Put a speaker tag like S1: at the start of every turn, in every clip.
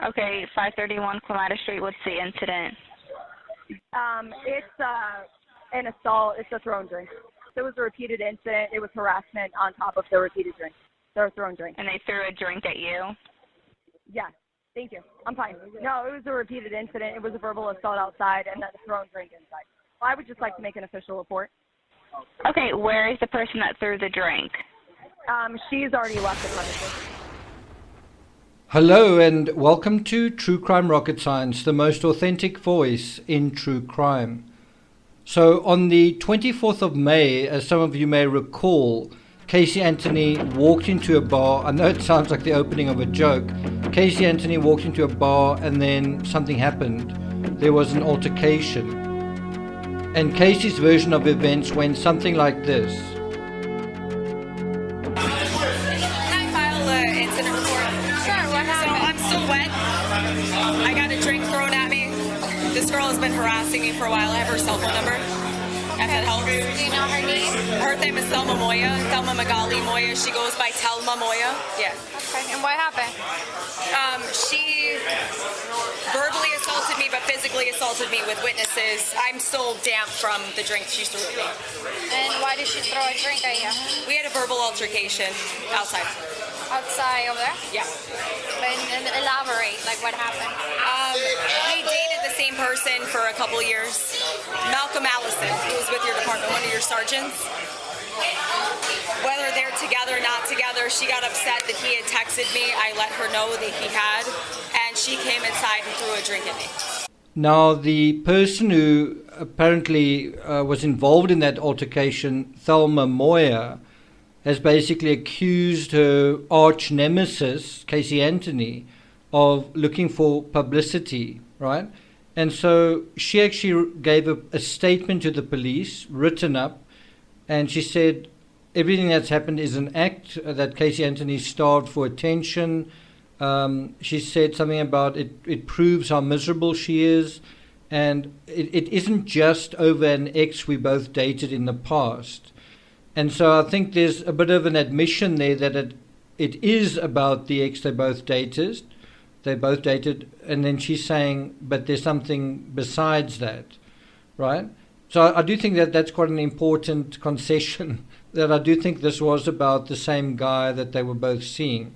S1: Okay, 531 Clematis Street. What's the incident?
S2: It's an assault. It's a thrown drink. So it was a repeated incident. It was harassment on top of the repeated drink. They were thrown drink.
S1: And they threw a drink at you?
S2: Yeah. Thank you. I'm fine. No, it was a repeated incident. It was a verbal assault outside and then a thrown drink inside. Well, I would just like to make an official report.
S1: Okay, where is the person that threw the drink?
S2: She's already left the premises.
S3: Hello and welcome to True Crime Rocket Science, the most authentic voice in true crime. So on the 24th of May, as some of you may recall, Casey Anthony walked into a bar. I know it sounds like the opening of a joke. Casey Anthony walked into a bar and then something happened. There was an altercation. And Casey's version of events went something like this.
S4: Can I file an incident report?
S5: Sure, what happened?
S4: So I'm still wet. I got a drink thrown at me. This girl has been harassing me for a while. I have her cell phone number. If that helps.
S5: Do you know her name?
S4: Her name is Thelma Moya. Thelma Magali Moya. She goes by Thelma Moya. Yeah.
S5: Okay, and what happened?
S4: She verbally assaulted me, but physically assaulted me with witnesses. I'm still damp from the drink she threw at me.
S5: And why did she throw a drink at you?
S4: We had a verbal altercation outside.
S5: Outside over there?
S4: Yeah.
S5: And elaborate, like what happened?
S4: We dated the same person for a couple years. Malcolm Allison, who was with your department, one of your sergeants. Whether they're together or not together, she got upset that he had texted me. I let her know that he had, and she came inside and threw a drink at me.
S3: Now, the person who apparently was involved in that altercation, Thelma Moya, has basically accused her arch nemesis, Casey Anthony, of looking for publicity, right? And so she actually gave a statement to the police, written up, and she said everything that's happened is an act, that Casey Anthony starved for attention. She said something about it proves how miserable she is, and it isn't just over an ex we both dated in the past. And so I think there's a bit of an admission there that it is about the ex they both dated. And then she's saying, but there's something besides that, right? So I do think that that's quite an important concession, that I do think this was about the same guy that they were both seeing.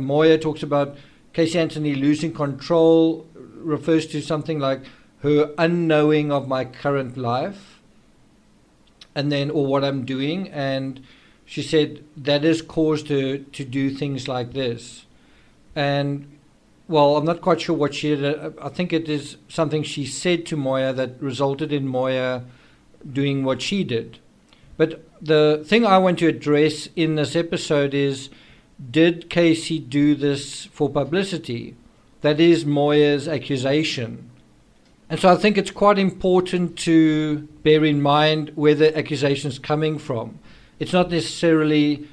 S3: Moya talks about Casey Anthony losing control, refers to something like her unknowing of my current life, and then, or what I'm doing. And she said that has caused her to do things like this. And, well, I'm not quite sure what she did. I think it is something she said to Moya that resulted in Moya doing what she did. But the thing I want to address in this episode is, did Casey do this for publicity? That is Moya's accusation. And so I think it's quite important to bear in mind where the accusation is coming from. It's not necessarily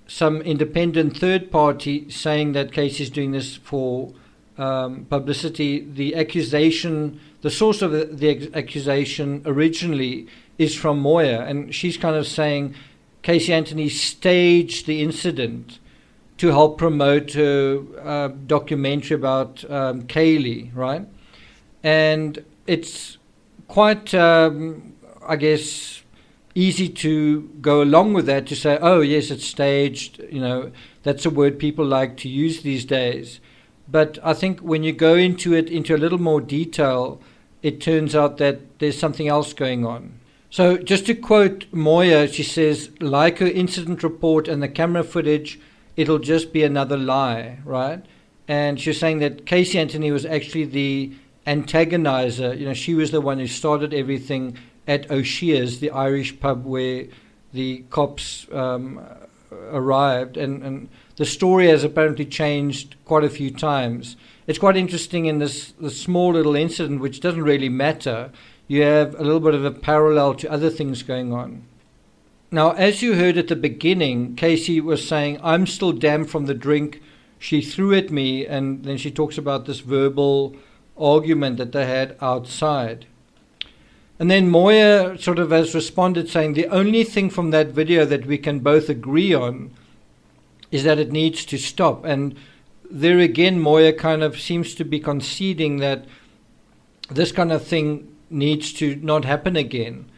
S3: some independent third party saying that Casey's doing this for publicity. The accusation, the source of the accusation originally is from Moya, and she's kind of saying Casey Anthony staged the incident to help promote a documentary about Caylee, right? And it's quite, I guess, easy to go along with that, to say, oh, yes, it's staged. You know, that's a word people like to use these days. But I think when you go into it, into a little more detail, it turns out that there's something else going on. So just to quote Moya, she says, like her incident report and the camera footage, it'll just be another lie, right? And she's saying that Casey Anthony was actually the antagonizer. You know, she was the one who started everything at O'Shea's, the Irish pub where the cops arrived, and the story has apparently changed quite a few times. It's quite interesting in this small little incident, which doesn't really matter. You have a little bit of a parallel to other things going on. Now, as you heard at the beginning, Casey was saying, I'm still damp from the drink she threw at me, and then she talks about this verbal argument that they had outside. And then Moya sort of has responded saying the only thing from that video that we can both agree on is that it needs to stop. And there again, Moya kind of seems to be conceding that this kind of thing needs to not happen again.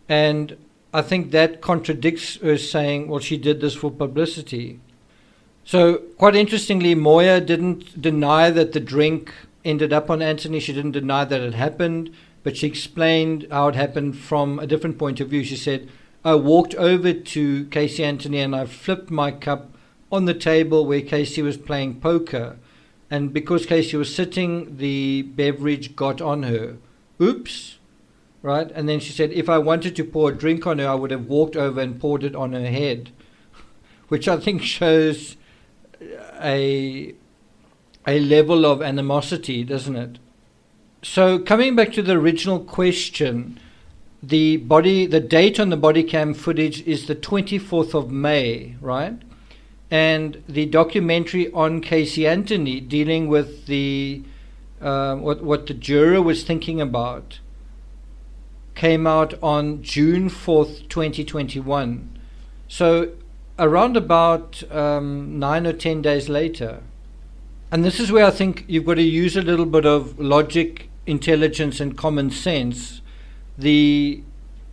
S3: And I think that contradicts her saying, well, she did this for publicity. So quite interestingly, Moya didn't deny that the drink ended up on Anthony. She didn't deny that it happened, but she explained how it happened from a different point of view. She said, I walked over to Casey Anthony and I flipped my cup on the table where Casey was playing poker. And because Casey was sitting, the beverage got on her. Oops. Right? And then she said, if I wanted to pour a drink on her, I would have walked over and poured it on her head, which I think shows a level of animosity, doesn't it? So coming back to the original question, the date on the body cam footage is the 24th of May, right? And the documentary on Casey Anthony dealing with the what the juror was thinking about came out on June 4th, 2021. So around about 9 or 10 days later. And this is where I think you've got to use a little bit of logic, intelligence, and common sense. The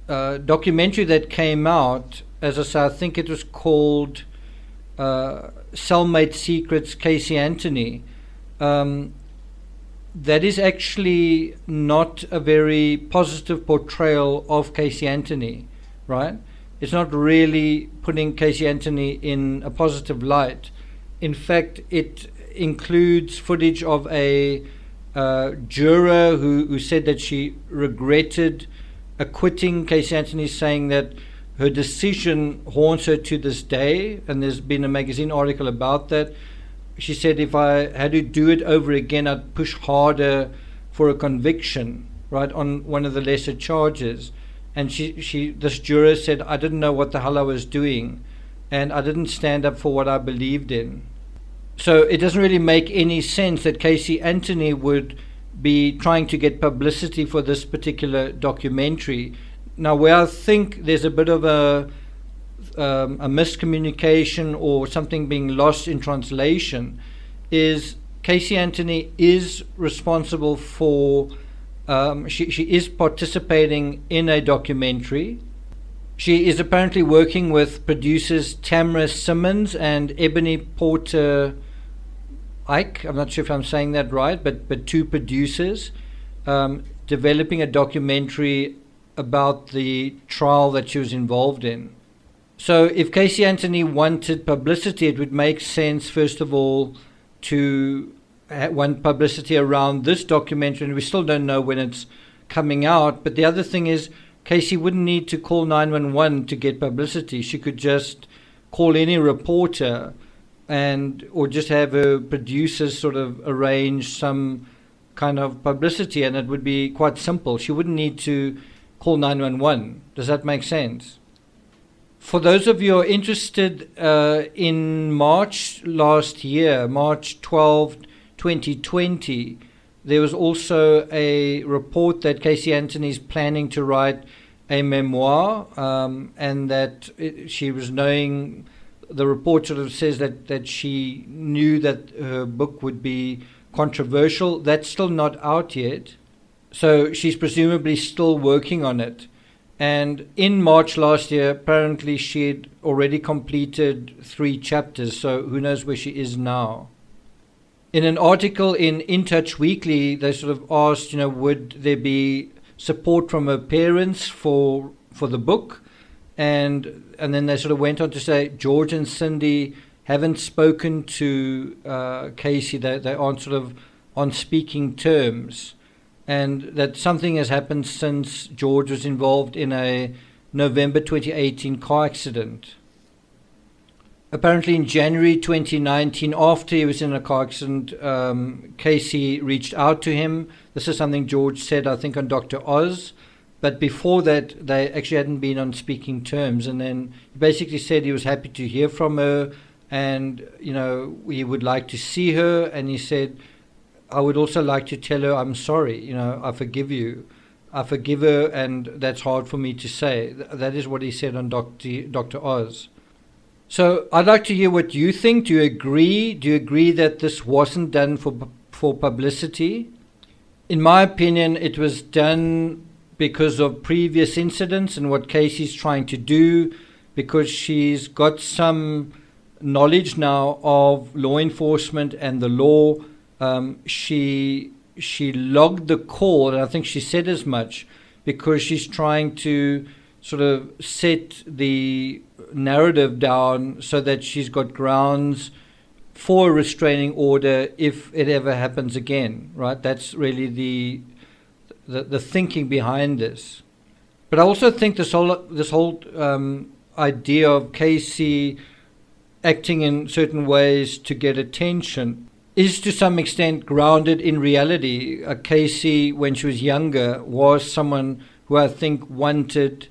S3: documentary that came out, as I say, I think it was called Cellmate Secrets, Casey Anthony. That is actually not a very positive portrayal of Casey Anthony, right? It's not really putting Casey Anthony in a positive light. In fact, it includes footage of a juror who said that she regretted acquitting Casey Anthony, saying that her decision haunts her to this day, and there's been a magazine article about that. She said, if I had to do it over again, I'd push harder for a conviction, right, on one of the lesser charges. And this juror said, I didn't know what the hell I was doing, and I didn't stand up for what I believed in. So it doesn't really make any sense that Casey Anthony would be trying to get publicity for this particular documentary. Now, where I think there's a bit of a miscommunication or something being lost in translation is Casey Anthony is responsible for, she is participating in a documentary. She is apparently working with producers Tamara Simmons and Ebony Porter Ike. I'm not sure if I'm saying that right, but two producers developing a documentary about the trial that she was involved in. So if Casey Anthony wanted publicity, it would make sense, first of all, to want publicity around this documentary, and we still don't know when it's coming out. But the other thing is, Casey wouldn't need to call 911 to get publicity. She could just call any reporter or just have her producers sort of arrange some kind of publicity, and it would be quite simple. She wouldn't need to call 911. Does that make sense? For those of you who are interested, in March last year, March 12, 2020, there was also a report that Casey Anthony is planning to write a memoir, and that she was knowing, the report sort of says that she knew that her book would be controversial. That's still not out yet, so she's presumably still working on it. And in March last year, apparently she had already completed 3 chapters, so who knows where she is now. In an article in In Touch Weekly, they sort of asked, would there be support from her parents for the book? And then they sort of went on to say George and Cindy haven't spoken to Casey. They aren't sort of on speaking terms. And that something has happened since George was involved in a November 2018 car accident. Apparently in January 2019, after he was in a car accident, Casey reached out to him. This is something George said, I think, on Dr. Oz. But before that, they actually hadn't been on speaking terms. And then he basically said he was happy to hear from her, and, he would like to see her. And he said, I would also like to tell her I'm sorry, I forgive you. I forgive her, and that's hard for me to say. That is what he said on Dr. Oz. So I'd like to hear what you think. Do you agree? Do you agree that this wasn't done for publicity? In my opinion, it was done because of previous incidents and what Casey's trying to do, because she's got some knowledge now of law enforcement and the law. She logged the call, and I think she said as much, because she's trying to sort of set the narrative down so that she's got grounds for a restraining order if it ever happens again, right? That's really the thinking behind this. But I also think this whole idea of Casey acting in certain ways to get attention is to some extent grounded in reality. Caylee, when she was younger, was someone who I think wanted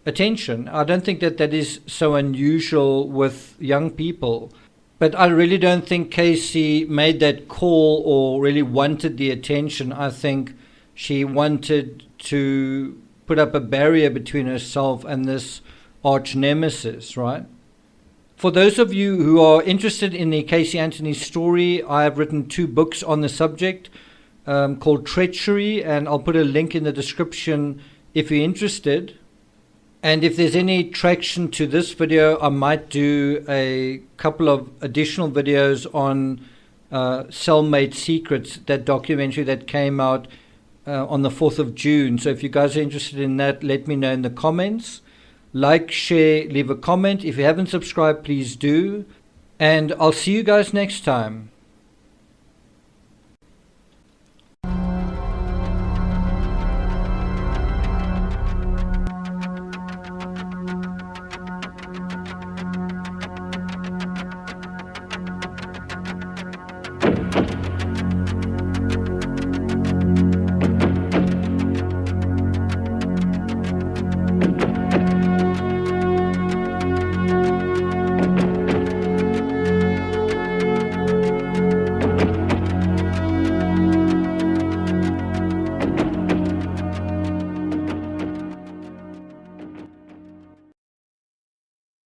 S3: attention. I don't think that is so unusual with young people. But I really don't think Caylee made that call or really wanted the attention. I think she wanted to put up a barrier between herself and this arch nemesis, right? For those of you who are interested in the Casey Anthony story, I have written 2 books on the subject called Treachery, and I'll put a link in the description if you're interested. And if there's any traction to this video, I might do a couple of additional videos on Cellmate Secrets, that documentary that came out on the 4th of June. So if you guys are interested in that, let me know in the comments. Like, share, leave a comment. If you haven't subscribed, please do. And I'll see you guys next time.